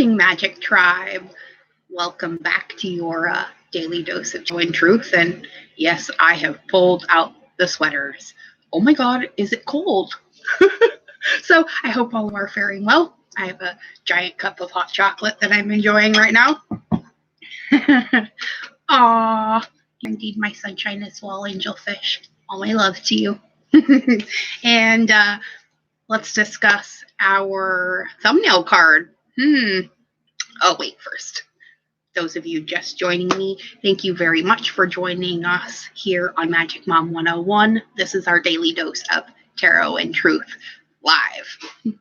morning, Magic Tribe. Welcome back to your daily dose of joy and truth. And yes, I have pulled out the sweaters. Oh my God, is it cold? So I hope all are faring well. I have a giant cup of hot chocolate that I'm enjoying right now. Aw, indeed, my sunshine is well, angelfish. All my love to you. And let's discuss our thumbnail card. Oh, wait, first. Those of you just joining me, thank you very much for joining us here on Magic Mom 101. This is our daily dose of tarot and truth live.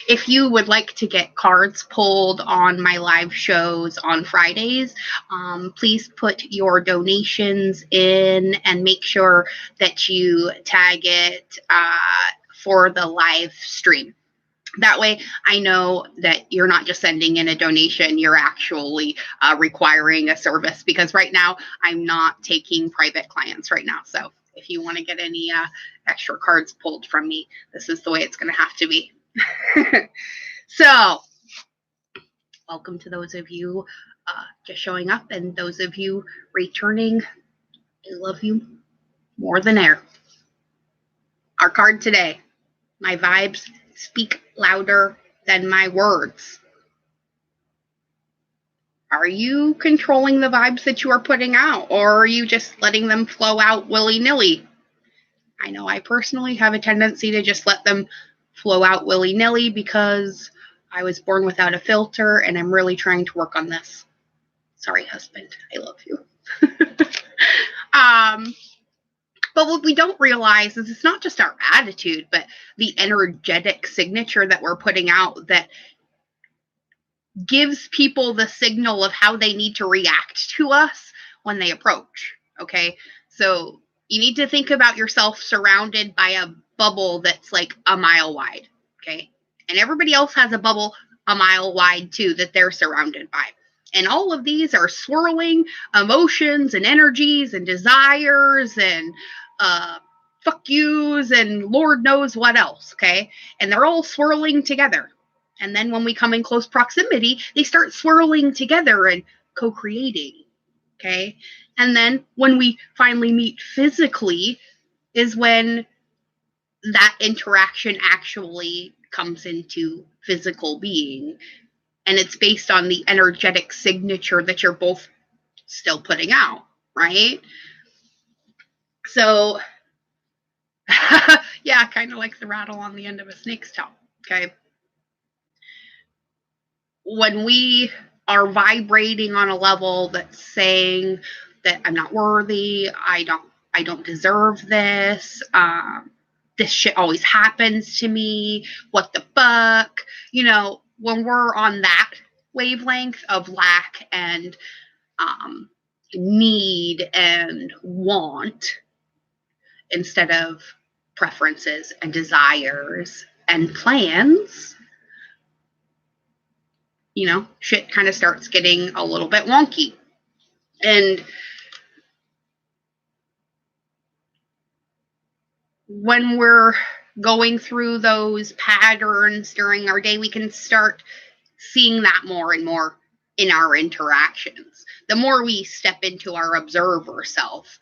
If you would like to get cards pulled on my live shows on Fridays, please put your donations in and make sure that you tag it for the live stream. That way, I know that you're not just sending in a donation, you're actually requiring a service, because right now I'm not taking private clients right now. So if you want to get any extra cards pulled from me, this is the way it's going to have to be. So welcome to those of you just showing up, and those of you returning. I love you more than air. Our card today, my vibes speak louder than my words. Are you controlling the vibes that you are putting out, or are you just letting them flow out willy-nilly? I know I personally have a tendency to just let them flow out willy-nilly because I was born without a filter, and I'm really trying to work on this. Sorry, husband. I love you. But what we don't realize is it's not just our attitude, but the energetic signature that we're putting out that gives people the signal of how they need to react to us when they approach. Okay. So you need to think about yourself surrounded by a bubble that's like a mile wide. Okay. And everybody else has a bubble a mile wide too that they're surrounded by. And all of these are swirling emotions and energies and desires and fuck yous and Lord knows what else, okay? And they're all swirling together. And then when we come in close proximity, they start swirling together and co-creating, okay? And then when we finally meet physically is when that interaction actually comes into physical being. And it's based on the energetic signature that you're both still putting out, right? So, yeah, kind of like the rattle on the end of a snake's tail, okay? When we are vibrating on a level that's saying that I'm not worthy, I don't deserve this, this shit always happens to me, what the fuck, you know, when we're on that wavelength of lack and need and want instead of preferences and desires and plans, you know, shit kind of starts getting a little bit wonky. And when we're going through those patterns during our day, we can start seeing that more and more in our interactions. The more we step into our observer self,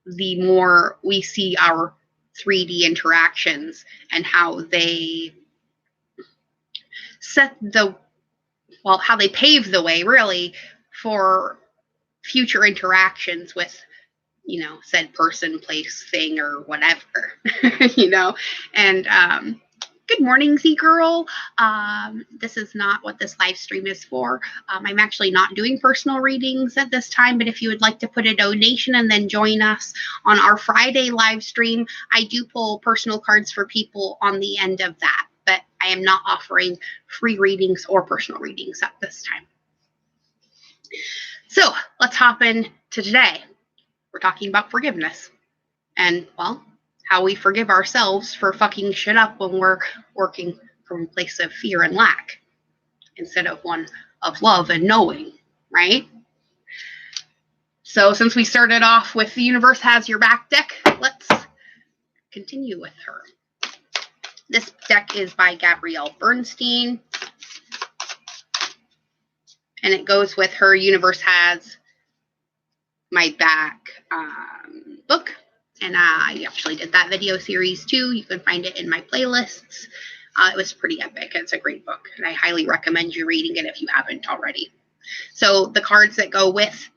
the more we see our 3D interactions and how they how they pave the way, really, for future interactions with, you know, said person, place, thing, or whatever, you know. And good morning, Z Girl. This is not what this live stream is for. I'm actually not doing personal readings at this time, but if you would like to put a donation and then join us on our Friday live stream, I do pull personal cards for people on the end of that, but I am not offering free readings or personal readings at this time. So let's hop into today. We're talking about forgiveness and, well, how we forgive ourselves for fucking shit up when we're working from a place of fear and lack instead of one of love and knowing, right? So since we started off with the Universe Has Your Back deck, let's continue with her. This deck is by Gabrielle Bernstein. And it goes with her Universe Has My Back book. And I actually did that video series too. You can find it in my playlists. It was pretty epic. It's a great book, and I highly recommend you reading it if you haven't already. So the cards that go with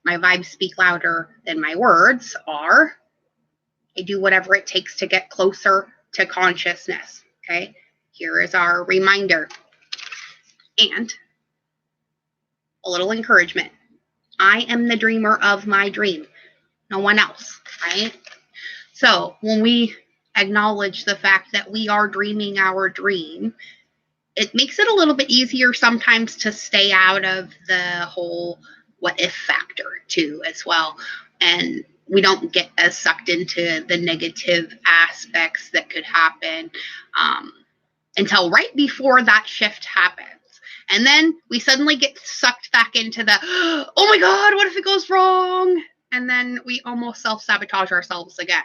My Vibes Speak Louder Than My Words are, I do whatever it takes to get closer to consciousness. Okay, here is our reminder and a little encouragement. I am the dreamer of my dream, no one else, right? So when we acknowledge the fact that we are dreaming our dream, it makes it a little bit easier sometimes to stay out of the whole what if factor too as well. And we don't get as sucked into the negative aspects that could happen until right before that shift happens. And then we suddenly get sucked back into the, oh my God, what if it goes wrong? And then we almost self-sabotage ourselves again.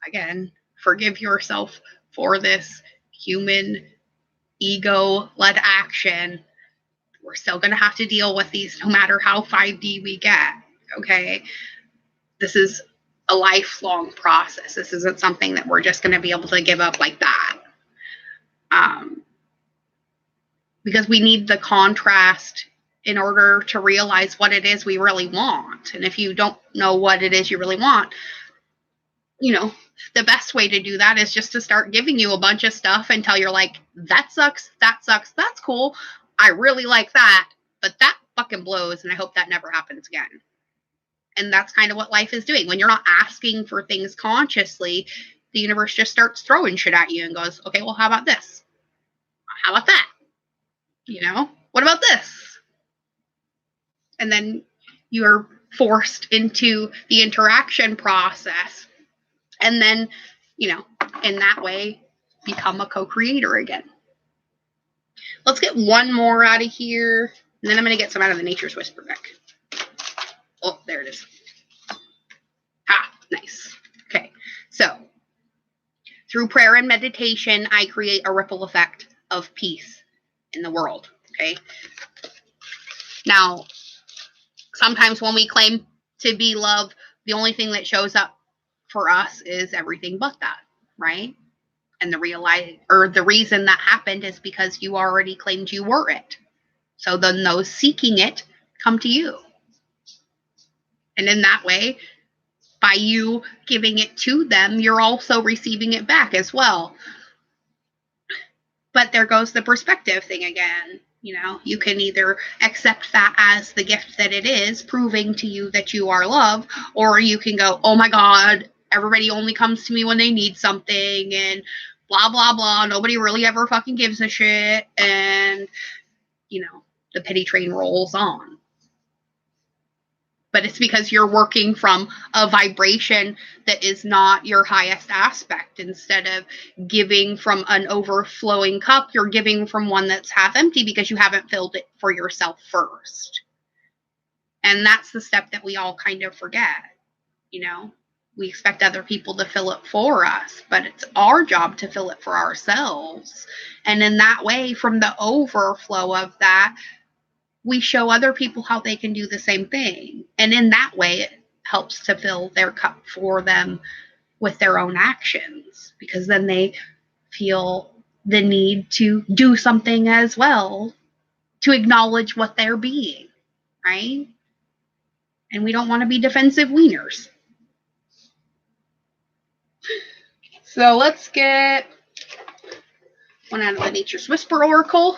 Again, forgive yourself for this human ego-led action. We're still going to have to deal with these no matter how 5D we get, okay? This is a lifelong process. This isn't something that we're just going to be able to give up like that. Because we need the contrast in order to realize what it is we really want. And if you don't know what it is you really want, you know, the best way to do that is just to start giving you a bunch of stuff until you're like, that sucks, that's cool, I really like that, but that fucking blows, and I hope that never happens again. And that's kind of what life is doing. When you're not asking for things consciously, the universe just starts throwing shit at you and goes, okay, well, how about this? How about that? You know, what about this? And then you're forced into the interaction process. And then, you know, in that way, become a co-creator again. Let's get one more out of here. And then I'm going to get some out of the Nature's Whisper deck. Oh, there it is. Ah, nice. Okay. So, through prayer and meditation, I create a ripple effect of peace in the world. Okay. Now, sometimes when we claim to be love, the only thing that shows up for us is everything but that, right? And the reason that happened is because you already claimed you were it. So then those seeking it come to you. And in that way, by you giving it to them, you're also receiving it back as well. But there goes the perspective thing again. You know, you can either accept that as the gift that it is, proving to you that you are love, or you can go, oh my God, everybody only comes to me when they need something, and blah, blah, blah. Nobody really ever fucking gives a shit. And, you know, the pity train rolls on. But it's because you're working from a vibration that is not your highest aspect. Instead of giving from an overflowing cup, you're giving from one that's half empty because you haven't filled it for yourself first. And that's the step that we all kind of forget. You know, we expect other people to fill it for us, but it's our job to fill it for ourselves. And in that way, from the overflow of that, we show other people how they can do the same thing. And in that way, it helps to fill their cup for them with their own actions, because then they feel the need to do something as well to acknowledge what they're being, right? And we don't want to be defensive wieners. So let's get one out of the Nature's Whisper Oracle.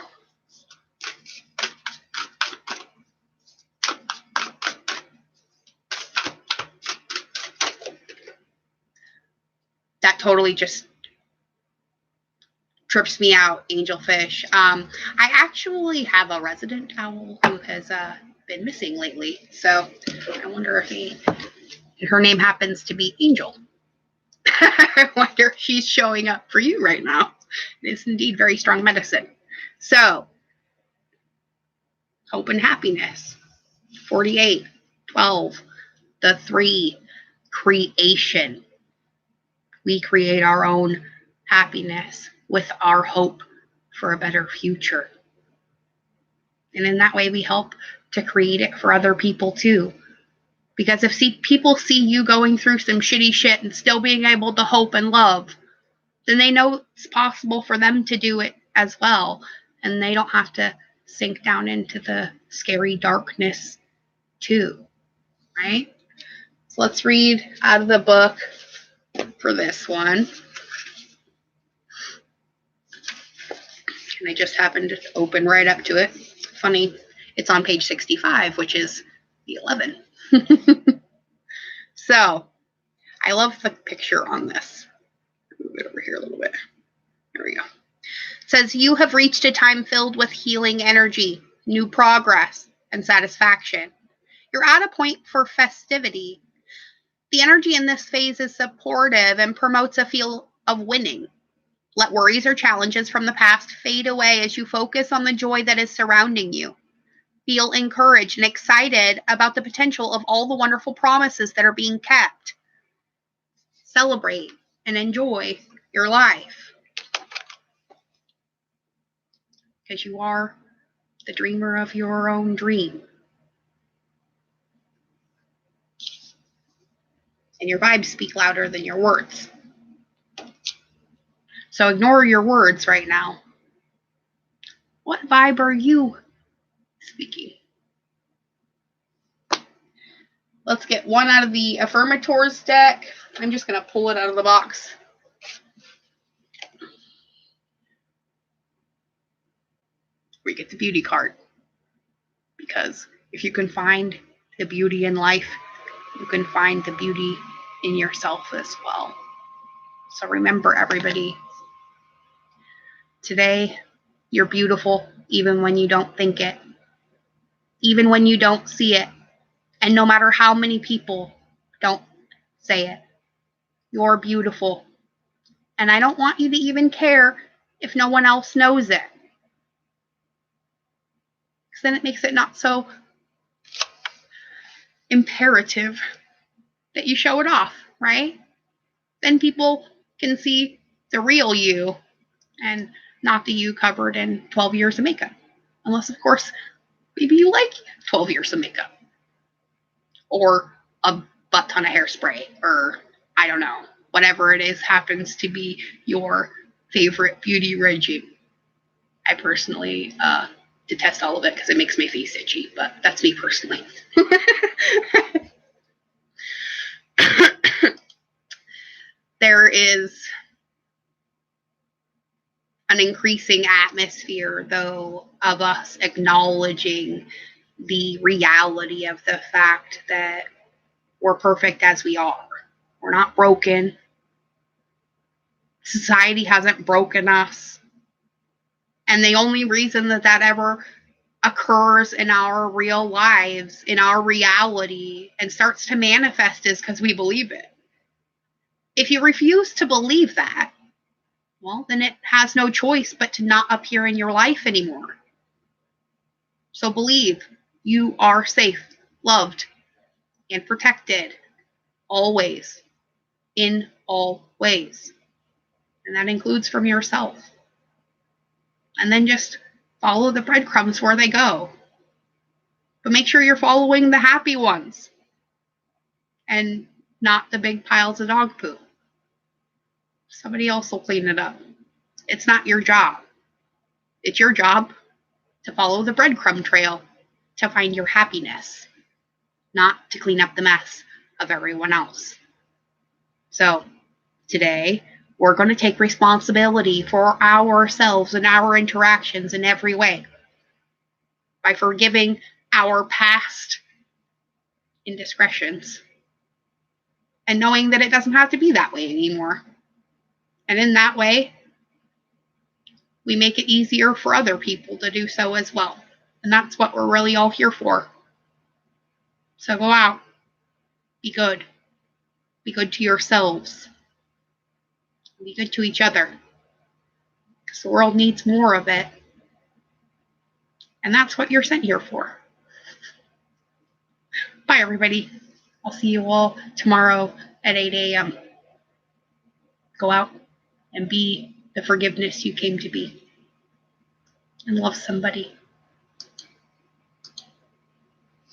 That totally just trips me out, angelfish. I actually have a resident owl who has been missing lately. So I wonder if her name happens to be Angel. I wonder if she's showing up for you right now. It is indeed very strong medicine. So, hope and happiness. 48, 12, the 3, creation. We create our own happiness with our hope for a better future. And in that way, we help to create it for other people too. Because if people see you going through some shitty shit and still being able to hope and love, then they know it's possible for them to do it as well. And they don't have to sink down into the scary darkness too, right? So let's read out of the book for this one. And I just happened to open right up to it. Funny, it's on page 65, which is the 11. So, I love the picture on this. Move it over here a little bit. There we go. It says, you have reached a time filled with healing energy, new progress, and satisfaction. You're at a point for festivity. The energy in this phase is supportive and promotes a feel of winning. Let worries or challenges from the past fade away as you focus on the joy that is surrounding you. Feel encouraged and excited about the potential of all the wonderful promises that are being kept. Celebrate and enjoy your life. Because you are the dreamer of your own dream. And your vibes speak louder than your words. So ignore your words right now. What vibe are you speaking? Let's get one out of the Affirmators deck. I'm just going to pull it out of the box. We get the beauty card. Because if you can find the beauty in life, you can find the beauty in yourself as well. So remember, everybody, today you're beautiful even when you don't think it, even when you don't see it. And no matter how many people don't say it, you're beautiful. And I don't want you to even care if no one else knows it. Because then it makes it not so imperative that you show it off, right? Then people can see the real you and not the you covered in 12 years of makeup. Unless, of course, maybe you like 12 years of makeup. Or a butt ton of hairspray. Or, I don't know, whatever it is happens to be your favorite beauty regime. I personally detest all of it because it makes my face itchy, but that's me personally. There is an increasing atmosphere, though, of us acknowledging the reality of the fact that we're perfect as we are. We're not broken. Society hasn't broken us. And the only reason that ever occurs in our real lives, in our reality, and starts to manifest is because we believe it. If you refuse to believe that, well, then it has no choice but to not appear in your life anymore. So believe you are safe, loved, and protected always, in all ways. And that includes from yourself. And then just follow the breadcrumbs where they go. But make sure you're following the happy ones and not the big piles of dog poop. Somebody else will clean it up. It's not your job. It's your job to follow the breadcrumb trail to find your happiness, not to clean up the mess of everyone else. So today, we're going to take responsibility for ourselves and our interactions in every way by forgiving our past indiscretions and knowing that it doesn't have to be that way anymore. And in that way, we make it easier for other people to do so as well. And that's what we're really all here for. So go out. Be good. Be good to yourselves. Be good to each other. Because the world needs more of it. And that's what you're sent here for. Bye, everybody. I'll see you all tomorrow at 8 a.m. Go out and be the forgiveness you came to be. And love somebody.